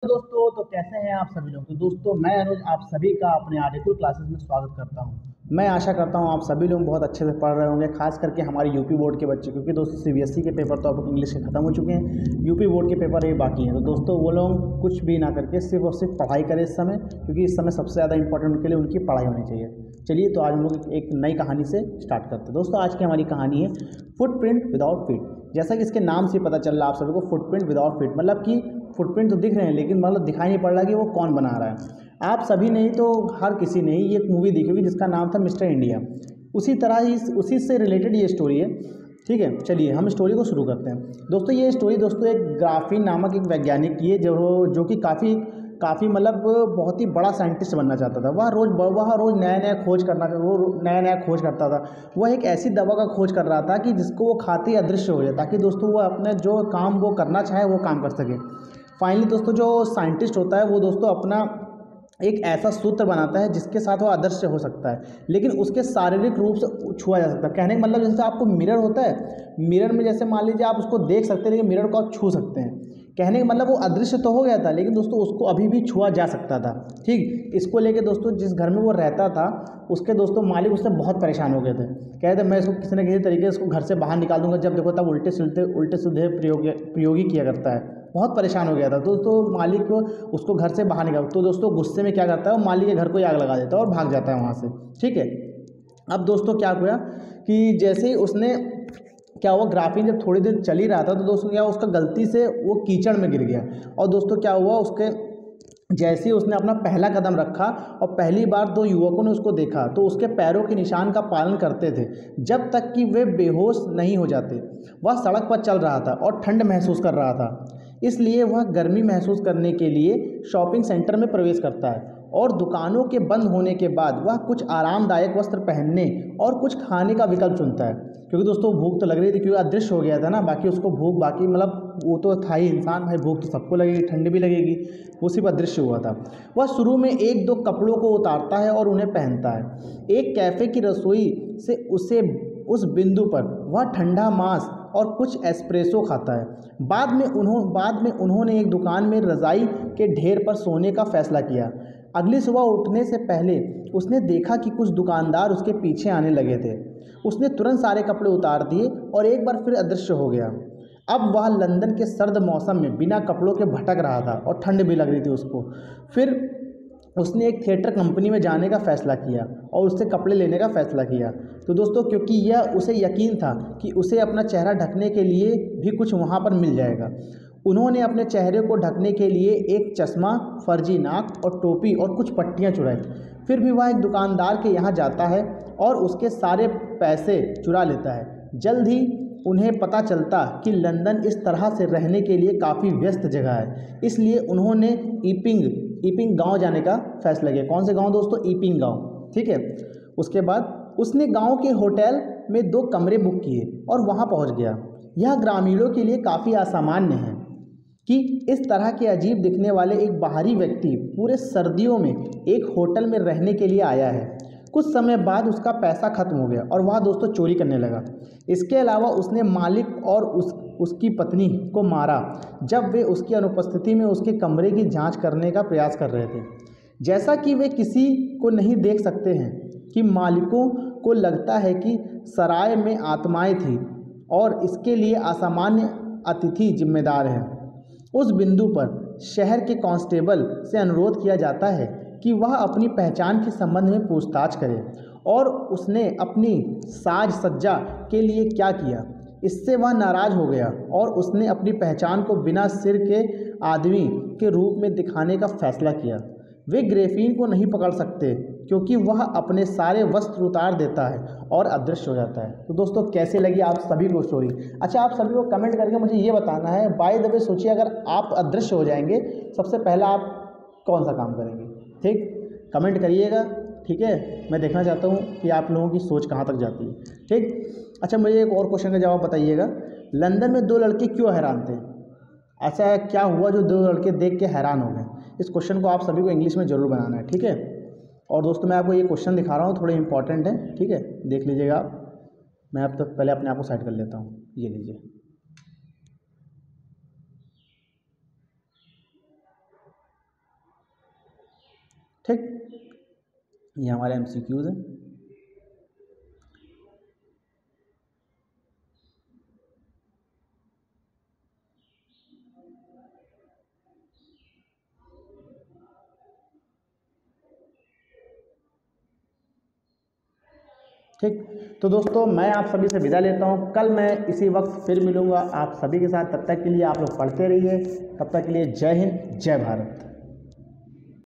दोस्तों तो कैसे हैं आप सभी लोग। तो दोस्तों मैं अनुज आप सभी का अपने आर्टिकल क्लासेस में स्वागत करता हूं। मैं आशा करता हूं आप सभी लोग बहुत अच्छे से पढ़ रहे होंगे, खास करके हमारे यूपी बोर्ड के बच्चे, क्योंकि दोस्तों सीबीएसई के पेपर तो अब इंग्लिश के ख़त्म हो चुके हैं, यूपी बोर्ड के पेपर ये बाकी हैं। तो दोस्तों वो लोग कुछ भी ना करके सिर्फ और सिर्फ पढ़ाई करें इस समय, क्योंकि इस समय सबसे ज़्यादा इंपॉर्टेंट उनके लिए उनकी पढ़ाई होनी चाहिए। चलिए तो आज हम लोग एक नई कहानी से स्टार्ट करते हैं। दोस्तों आज की हमारी कहानी है फुटप्रिंट विदाउट फीट। जैसा कि इसके नाम से पता चल रहा है आप सभी को, फुटप्रिंट विदाउट फीट मतलब कि फुटप्रिंट तो दिख रहे हैं लेकिन मतलब दिखाई नहीं पड़ रहा कि वो कौन बना रहा है। आप सभी ने ही तो हर किसी ने ही ये एक मूवी देखी होगी जिसका नाम था मिस्टर इंडिया। उसी तरह ही उसी से रिलेटेड ये स्टोरी है। ठीक है, चलिए हम स्टोरी को शुरू करते हैं। दोस्तों ये स्टोरी दोस्तों एक ग्राफीन नामक एक वैज्ञानिक की है जो कि काफ़ी काफ़ी मतलब बहुत ही बड़ा साइंटिस्ट बनना चाहता था। वह रोज़ नया नया खोज करना, वो नया नया खोज करता था। वह एक ऐसी दवा का खोज कर रहा था कि जिसको वो खाते ही अदृश्य हो जाए, ताकि दोस्तों वो अपने जो काम वो करना चाहे वो काम कर सके। फाइनली दोस्तों जो साइंटिस्ट होता है वो दोस्तों अपना एक ऐसा सूत्र बनाता है जिसके साथ वो अदृश्य हो सकता है, लेकिन उसके शारीरिक रूप से छुआ जा सकता है। कहने का मतलब जैसे आपको मिरर होता है, मिरर में जैसे मान लीजिए आप उसको देख सकते हैं लेकिन मिरर को आप छू सकते हैं। कहने का मतलब वो अदृश्य तो हो गया था लेकिन दोस्तों उसको अभी भी छुआ जा सकता था। ठीक, इसको लेके दोस्तों जिस घर में वो रहता था उसके दोस्तों मालिक उससे बहुत परेशान हो गए थे। कह रहे थे मैं इसको किसी न किसी तरीके से इसको घर से बाहर निकाल दूंगा, जब देखो तब उल्टे सीधे प्रयोग ही किया करता है। बहुत परेशान हो गया था। दोस्तों मालिक उसको घर से बाहर निकाल, तो दोस्तों गुस्से में क्या करता है वो मालिक के घर को ही आग लगा देता है और भाग जाता है वहाँ से। ठीक है, अब दोस्तों क्या हुआ कि जैसे ही उसने क्या हुआ, ग्राफीन जब थोड़ी देर चल ही रहा था तो दोस्तों क्या हुआ, उसका गलती से वो कीचड़ में गिर गया। और दोस्तों क्या हुआ, उसके जैसे ही उसने अपना पहला कदम रखा और पहली बार दो युवकों ने उसको देखा तो उसके पैरों के निशान का पालन करते थे जब तक कि वे बेहोश नहीं हो जाते। वह सड़क पर चल रहा था और ठंड महसूस कर रहा था, इसलिए वह गर्मी महसूस करने के लिए शॉपिंग सेंटर में प्रवेश करता है। और दुकानों के बंद होने के बाद वह कुछ आरामदायक वस्त्र पहनने और कुछ खाने का विकल्प चुनता है, क्योंकि दोस्तों भूख तो लग रही थी, क्योंकि अदृश्य हो गया था ना। बाकी उसको भूख, बाकी मतलब वो तो था ही इंसान भाई, भूख तो सबको लगेगी, ठंड भी लगेगी, वो सिर्फ अदृश्य हुआ था। वह शुरू में एक दो कपड़ों को उतारता है और उन्हें पहनता है। एक कैफ़े की रसोई से उसे उस बिंदु पर वह ठंडा मांस और कुछ एस्प्रेसो खाता है। बाद में उन्होंने एक दुकान में रज़ाई के ढेर पर सोने का फैसला किया। अगली सुबह उठने से पहले उसने देखा कि कुछ दुकानदार उसके पीछे आने लगे थे। उसने तुरंत सारे कपड़े उतार दिए और एक बार फिर अदृश्य हो गया। अब वह लंदन के सर्द मौसम में बिना कपड़ों के भटक रहा था और ठंड भी लग रही थी उसको। फिर उसने एक थिएटर कंपनी में जाने का फ़ैसला किया और उससे कपड़े लेने का फ़ैसला किया। तो दोस्तों क्योंकि यह उसे यकीन था कि उसे अपना चेहरा ढकने के लिए भी कुछ वहाँ पर मिल जाएगा, उन्होंने अपने चेहरे को ढकने के लिए एक चश्मा, फर्जी नाक और टोपी और कुछ पट्टियाँ चुराई। फिर भी वह एक दुकानदार के यहाँ जाता है और उसके सारे पैसे चुरा लेता है। जल्द ही उन्हें पता चलता कि लंदन इस तरह से रहने के लिए काफ़ी व्यस्त जगह है, इसलिए उन्होंने ईपिंग गांव जाने का फैसला किया। कौन से गांव दोस्तों? ईपिंग गांव। ठीक है, उसके बाद उसने गांव के होटल में 2 कमरे बुक किए और वहां पहुंच गया। यह ग्रामीणों के लिए काफ़ी असामान्य है कि इस तरह के अजीब दिखने वाले एक बाहरी व्यक्ति पूरे सर्दियों में एक होटल में रहने के लिए आया है। कुछ समय बाद उसका पैसा खत्म हो गया और वह दोस्तों चोरी करने लगा। इसके अलावा उसने मालिक और उसकी पत्नी को मारा जब वे उसकी अनुपस्थिति में उसके कमरे की जांच करने का प्रयास कर रहे थे। जैसा कि वे किसी को नहीं देख सकते हैं कि मालिकों को लगता है कि सराय में आत्माएं थी और इसके लिए असामान्य अतिथि जिम्मेदार है। उस बिंदु पर शहर के कांस्टेबल से अनुरोध किया जाता है कि वह अपनी पहचान के संबंध में पूछताछ करे और उसने अपनी साज सज्जा के लिए क्या किया। इससे वह नाराज हो गया और उसने अपनी पहचान को बिना सिर के आदमी के रूप में दिखाने का फैसला किया। वे ग्रेफीन को नहीं पकड़ सकते क्योंकि वह अपने सारे वस्त्र उतार देता है और अदृश्य हो जाता है। तो दोस्तों कैसे लगी आप सभी को स्टोरी? अच्छा, आप सभी को कमेंट करके मुझे ये बताना है। बाय द वे सोचिए, अगर आप अदृश्य हो जाएंगे सबसे पहला आप कौन सा काम करेंगे? ठीक, कमेंट करिएगा। ठीक है, मैं देखना चाहता हूँ कि आप लोगों की सोच कहाँ तक जाती है। ठीक, अच्छा मुझे एक और क्वेश्चन का जवाब बताइएगा। लंदन में 2 लड़के क्यों हैरान थे? ऐसा क्या हुआ जो 2 लड़के देख के हैरान हो गए? इस क्वेश्चन को आप सभी को इंग्लिश में ज़रूर बनाना है। ठीक है, और दोस्तों मैं आपको ये क्वेश्चन दिखा रहा हूँ, थोड़े इंपॉर्टेंट है। ठीक है, देख लीजिएगा आप। मैं अब तक पहले अपने आप को साइड कर लेता हूँ, ये लीजिए। ठीक, ये हमारे MCQs हैं। ठीक, तो दोस्तों मैं आप सभी से विदा लेता हूँ। कल मैं इसी वक्त फिर मिलूँगा आप सभी के साथ। तब तक के लिए आप लोग पढ़ते रहिए। तब तक के लिए जय हिंद, जय भारत।